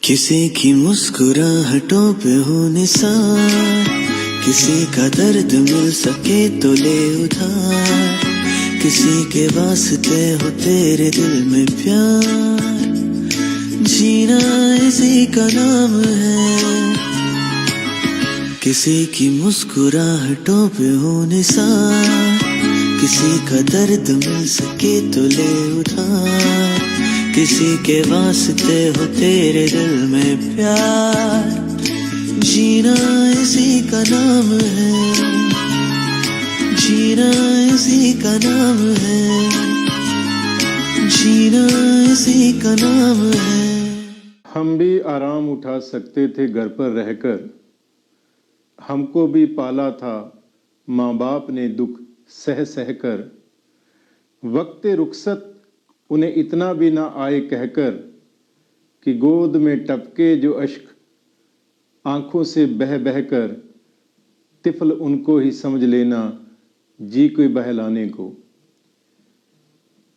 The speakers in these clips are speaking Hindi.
किसी की मुस्कुराहटों पे हो निसार, किसी का दर्द मिल सके तो ले उधार, किसी के वास्ते हो तेरे दिल में प्यार, जीना इसी का नाम है। किसी की मुस्कुराहटों पे हो निसार, किसी का दर्द मिल सके तो ले उधार, किसी के वास्ते हो तेरे दिल में प्यार, जीना इसी का नाम है, जीना इसी का नाम है, जीना इसी का नाम है। हम भी आराम उठा सकते थे घर पर रहकर, हमको भी पाला था माँ बाप ने दुख सह सह कर, वक्त रुखसत उन्हें इतना भी ना आए कहकर, कि गोद में टपके जो अश्क आंखों से बह बह कर, तिफल उनको ही समझ लेना जी कोई बहलाने को।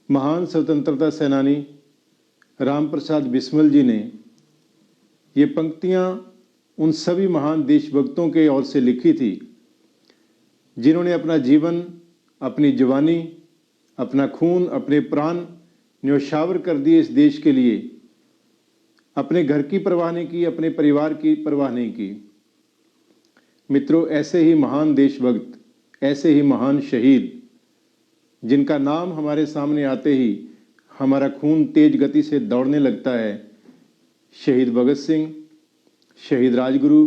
महान स्वतंत्रता सेनानी राम प्रसाद बिस्मिल जी ने ये पंक्तियां उन सभी महान देशभक्तों के ओर से लिखी थी जिन्होंने अपना जीवन, अपनी जवानी, अपना खून, अपने प्राण न्यौछावर कर दिए इस देश के लिए। अपने घर की परवाह नहीं की, अपने परिवार की परवाह नहीं की। मित्रों, ऐसे ही महान देशभक्त, ऐसे ही महान शहीद जिनका नाम हमारे सामने आते ही हमारा खून तेज गति से दौड़ने लगता है, शहीद भगत सिंह, शहीद राजगुरु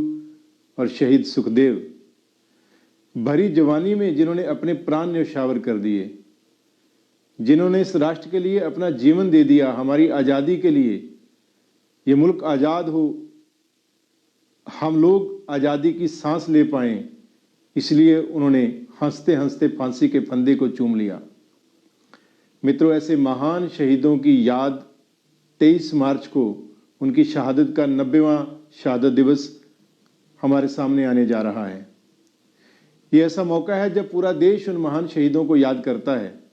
और शहीद सुखदेव। भरी जवानी में जिन्होंने अपने प्राण न्यौछावर कर दिए, जिन्होंने इस राष्ट्र के लिए अपना जीवन दे दिया, हमारी आज़ादी के लिए, ये मुल्क आज़ाद हो, हम लोग आज़ादी की सांस ले पाएं, इसलिए उन्होंने हंसते हंसते फांसी के फंदे को चूम लिया। मित्रों, ऐसे महान शहीदों की याद 23 मार्च को उनकी शहादत का 90वां शहादत दिवस हमारे सामने आने जा रहा है। ये ऐसा मौका है जब पूरा देश उन महान शहीदों को याद करता है,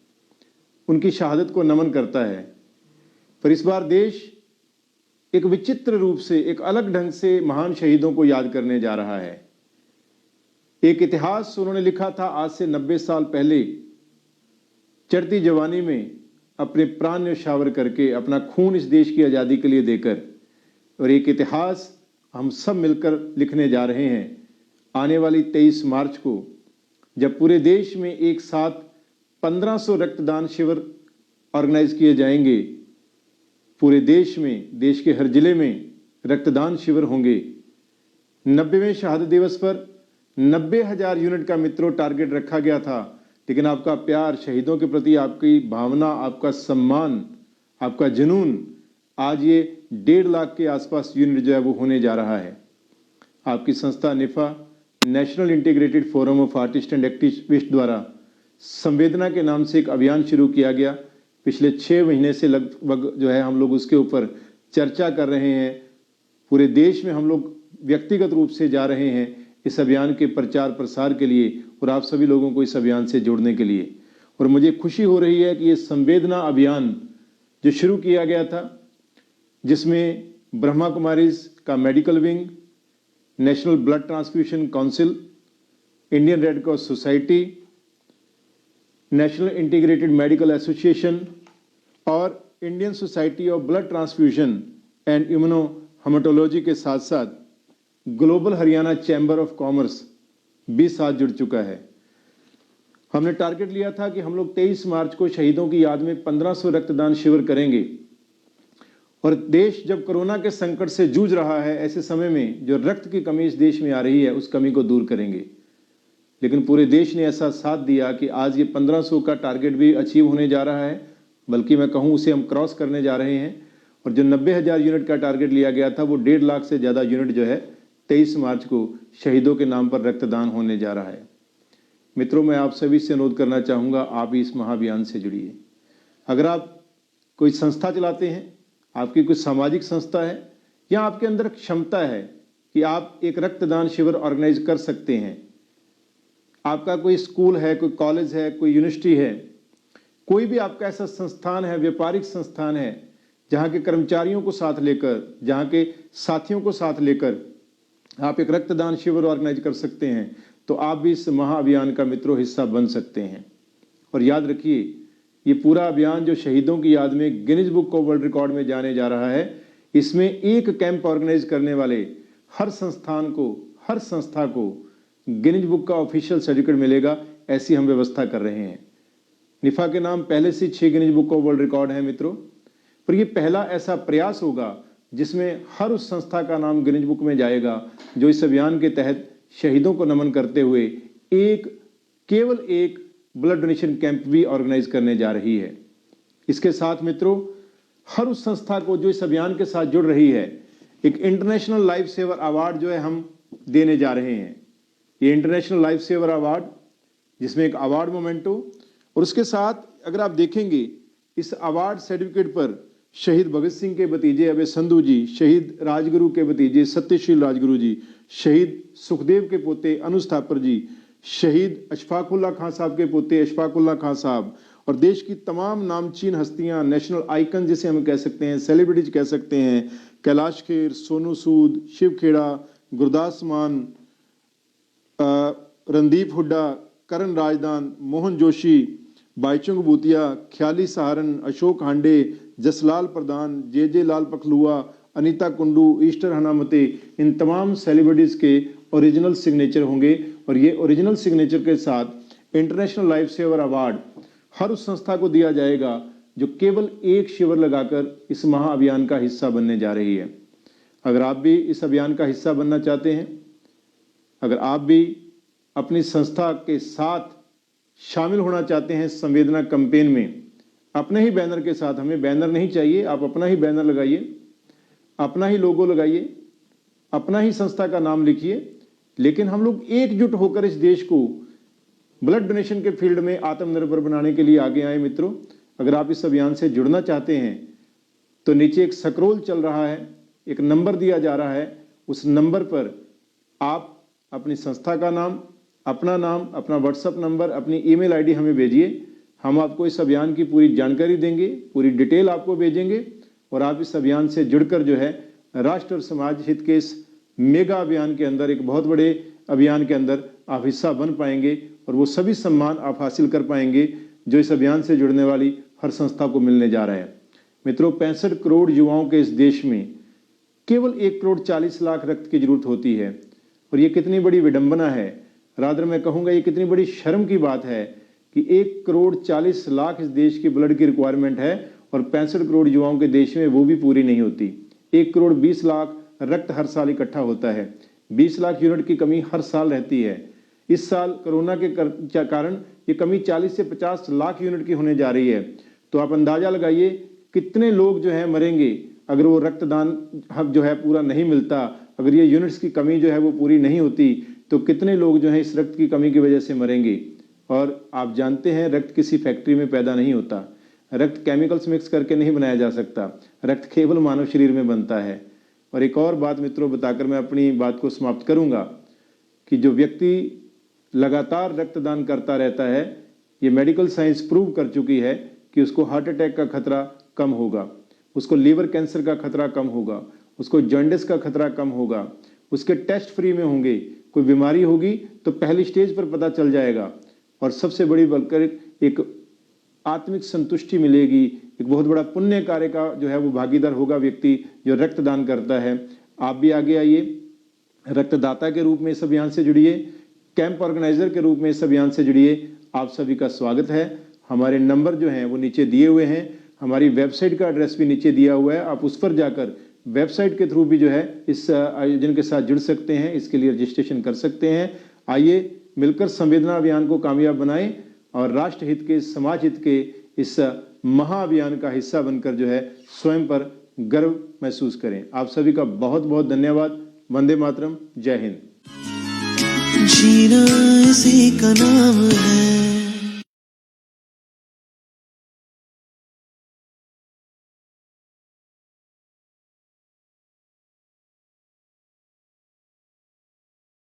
उनकी शहादत को नमन करता है। पर इस बार देश एक विचित्र रूप से, एक अलग ढंग से महान शहीदों को याद करने जा रहा है। एक इतिहास उन्होंने लिखा था आज से 90 साल पहले, चढ़ती जवानी में अपने प्राण न्यौछावर करके, अपना खून इस देश की आज़ादी के लिए देकर। और एक इतिहास हम सब मिलकर लिखने जा रहे हैं आने वाली 23 मार्च को, जब पूरे देश में एक साथ 1500 रक्तदान शिविर ऑर्गेनाइज किए जाएंगे। पूरे देश में, देश के हर जिले में रक्तदान शिविर होंगे। 90वें शहादत दिवस पर 90,000 यूनिट का मित्रों टारगेट रखा गया था, लेकिन आपका प्यार, शहीदों के प्रति आपकी भावना, आपका सम्मान, आपका जुनून, आज ये 1.5 लाख के आसपास यूनिट जो है वो होने जा रहा है। आपकी संस्था निफा, national integrated forum of artist and activist द्वारा संवेदना के नाम से एक अभियान शुरू किया गया। पिछले 6 महीने से लगभग जो है हम लोग उसके ऊपर चर्चा कर रहे हैं। पूरे देश में हम लोग व्यक्तिगत रूप से जा रहे हैं इस अभियान के प्रचार प्रसार के लिए, और आप सभी लोगों को इस अभियान से जोड़ने के लिए। और मुझे खुशी हो रही है कि ये संवेदना अभियान जो शुरू किया गया था, जिसमें ब्रह्मा कुमारीज का medical wing, national blood transfusion council, Indian Red Cross Society, National Integrated Medical Association और Indian Society of Blood Transfusion and immuno hematology के साथ साथ global Haryana chamber of commerce भी साथ जुड़ चुका है। हमने टारगेट लिया था कि हम लोग 23 मार्च को शहीदों की याद में 1500 रक्तदान शिविर करेंगे। और देश जब कोरोना के संकट से जूझ रहा है, ऐसे समय में जो रक्त की कमी इस देश में आ रही है, उस कमी को दूर करेंगे। लेकिन पूरे देश ने ऐसा साथ दिया कि आज ये 1500 का टारगेट भी अचीव होने जा रहा है, बल्कि मैं कहूँ उसे हम क्रॉस करने जा रहे हैं। और जो 90,000 यूनिट का टारगेट लिया गया था, वो 1.5 लाख से ज़्यादा यूनिट जो है 23 मार्च को शहीदों के नाम पर रक्तदान होने जा रहा है। मित्रों, मैं आप सभी से अनुरोध करना चाहूँगा, आप इस महाअभियान से जुड़िए। अगर आप कोई संस्था चलाते हैं, आपकी कोई सामाजिक संस्था है, या आपके अंदर क्षमता है कि आप एक रक्तदान शिविर ऑर्गेनाइज कर सकते हैं, आपका कोई स्कूल है, कोई कॉलेज है, कोई यूनिवर्सिटी है, कोई भी आपका ऐसा संस्थान है, व्यापारिक संस्थान है जहां के कर्मचारियों को साथ लेकर, जहां के साथियों को साथ लेकर आप एक रक्तदान शिविर ऑर्गेनाइज कर सकते हैं, तो आप भी इस महाअभियान का मित्रों हिस्सा बन सकते हैं। और याद रखिए, ये पूरा अभियान जो शहीदों की याद में Guinness book of world record में जाने जा रहा है, इसमें एक कैंप ऑर्गेनाइज करने वाले हर संस्था को गिनीज बुक का ऑफिशियल सर्टिफिकेट मिलेगा, ऐसी हम व्यवस्था कर रहे हैं। निफा के नाम पहले से 6 Guinness book of world record है मित्रों, पर यह पहला ऐसा प्रयास होगा जिसमें हर उस संस्था का नाम गिनीज बुक में जाएगा जो इस अभियान के तहत शहीदों को नमन करते हुए केवल एक ब्लड डोनेशन कैंप भी ऑर्गेनाइज करने जा रही है। इसके साथ मित्रों, हर उस संस्था को जो इस अभियान के साथ जुड़ रही है, एक इंटरनेशनल लाइफ सेवर अवार्ड जो है हम देने जा रहे हैं। ये इंटरनेशनल लाइफ सेवर अवार्ड, जिसमें एक अवार्ड मोमेंटो, और उसके साथ अगर आप देखेंगे इस अवार्ड सर्टिफिकेट पर शहीद भगत सिंह के भतीजे अभय संधू जी, शहीद राजगुरु के भतीजे सत्यशील राजगुरु जी, शहीद सुखदेव के पोते अनुज थापर जी, शहीद अशफाकुल्ला खान साहब के पोते अशफाकुल्ला खान साहब, और देश की तमाम नामचीन हस्तियां, नेशनल आइकन जिसे हम कह सकते हैं, सेलिब्रिटीज कह सकते हैं, कैलाश खेर, सोनू सूद, शिव खेड़ा, गुरदास मान, रणदीप हुड्डा, करण राजदान, मोहन जोशी, बाईचुंग भूतिया, ख्याली सहारन, अशोक हांडे, जसलाल प्रधान, जे लाल पखलुआ, अनीता कुंडू, ईस्टर हनामते, इन तमाम सेलिब्रिटीज के ओरिजिनल सिग्नेचर होंगे। और ये ओरिजिनल सिग्नेचर के साथ इंटरनेशनल लाइफ सेवर अवार्ड हर उस संस्था को दिया जाएगा जो केवल एक शिविर लगाकर इस महाअभियान का हिस्सा बनने जा रही है। अगर आप भी इस अभियान का हिस्सा बनना चाहते हैं, अगर आप भी अपनी संस्था के साथ शामिल होना चाहते हैं संवेदना कैंपेन में, अपने ही बैनर के साथ, हमें बैनर नहीं चाहिए, आप अपना ही बैनर लगाइए, अपना ही लोगो लगाइए, अपना ही संस्था का नाम लिखिए, लेकिन हम लोग एकजुट होकर इस देश को ब्लड डोनेशन के फील्ड में आत्मनिर्भर बनाने के लिए आगे आए। मित्रों, अगर आप इस अभियान से जुड़ना चाहते हैं तो नीचे एक स्क्रॉल चल रहा है, एक नंबर दिया जा रहा है, उस नंबर पर आप अपनी संस्था का नाम, अपना व्हाट्सएप नंबर, अपनी ईमेल आईडी हमें भेजिए। हम आपको इस अभियान की पूरी जानकारी देंगे, पूरी डिटेल आपको भेजेंगे, और आप इस अभियान से जुड़कर जो है राष्ट्र और समाज हित के इस मेगा अभियान के अंदर, एक बहुत बड़े अभियान के अंदर आप हिस्सा बन पाएंगे, और वो सभी सम्मान आप हासिल कर पाएंगे जो इस अभियान से जुड़ने वाली हर संस्था को मिलने जा रहा है। मित्रों, 65 करोड़ युवाओं के इस देश में केवल 1 करोड़ 40 लाख रक्त की जरूरत होती है, और ये कितनी बड़ी विडंबना है, रादर मैं कहूँगा ये कितनी बड़ी शर्म की बात है कि 1 करोड़ 40 लाख इस देश की ब्लड की रिक्वायरमेंट है, और 65 करोड़ युवाओं के देश में वो भी पूरी नहीं होती। 1 करोड़ 20 लाख रक्त हर साल इकट्ठा होता है, 20 लाख यूनिट की कमी हर साल रहती है। इस साल कोरोना के कारण ये कमी 40 से 50 लाख यूनिट की होने जा रही है। तो आप अंदाजा लगाइए कितने लोग जो है मरेंगे अगर वो रक्तदान हक जो है पूरा नहीं मिलता, अगर ये यूनिट्स की कमी जो है वो पूरी नहीं होती, तो कितने लोग जो है इस रक्त की कमी की वजह से मरेंगे। और आप जानते हैं रक्त किसी फैक्ट्री में पैदा नहीं होता, रक्त केमिकल्स मिक्स करके नहीं बनाया जा सकता, रक्त केवल मानव शरीर में बनता है। और एक और बात मित्रों बताकर मैं अपनी बात को समाप्त करूंगा कि जो व्यक्ति लगातार रक्तदान करता रहता है, ये मेडिकल साइंस प्रूव कर चुकी है कि उसको हार्ट अटैक का खतरा कम होगा, उसको लीवर कैंसर का खतरा कम होगा, उसको जॉन्डिस का खतरा कम होगा, उसके टेस्ट फ्री में होंगे, कोई बीमारी होगी तो पहली स्टेज पर पता चल जाएगा, और सबसे बड़ी बढ़कर एक आत्मिक संतुष्टि मिलेगी, एक बहुत बड़ा पुण्य कार्य का जो है वो भागीदार होगा व्यक्ति जो रक्तदान करता है। आप भी आगे आइए, रक्तदाता के रूप में इस अभियान से जुड़िए, कैंप ऑर्गेनाइजर के रूप में इस अभियान से जुड़िए। आप सभी का स्वागत है। हमारे नंबर जो हैं वो नीचे दिए हुए हैं, हमारी वेबसाइट का एड्रेस भी नीचे दिया हुआ है, आप उस पर जाकर वेबसाइट के थ्रू भी जो है इस आयोजन के साथ जुड़ सकते हैं, इसके लिए रजिस्ट्रेशन कर सकते हैं। आइए मिलकर संवेदना अभियान को कामयाब बनाएं और राष्ट्र हित के, समाज हित के इस महाअभियान का हिस्सा बनकर जो है स्वयं पर गर्व महसूस करें। आप सभी का बहुत बहुत धन्यवाद। वंदे मातरम। जय हिंद। जीना इसी का नाम है।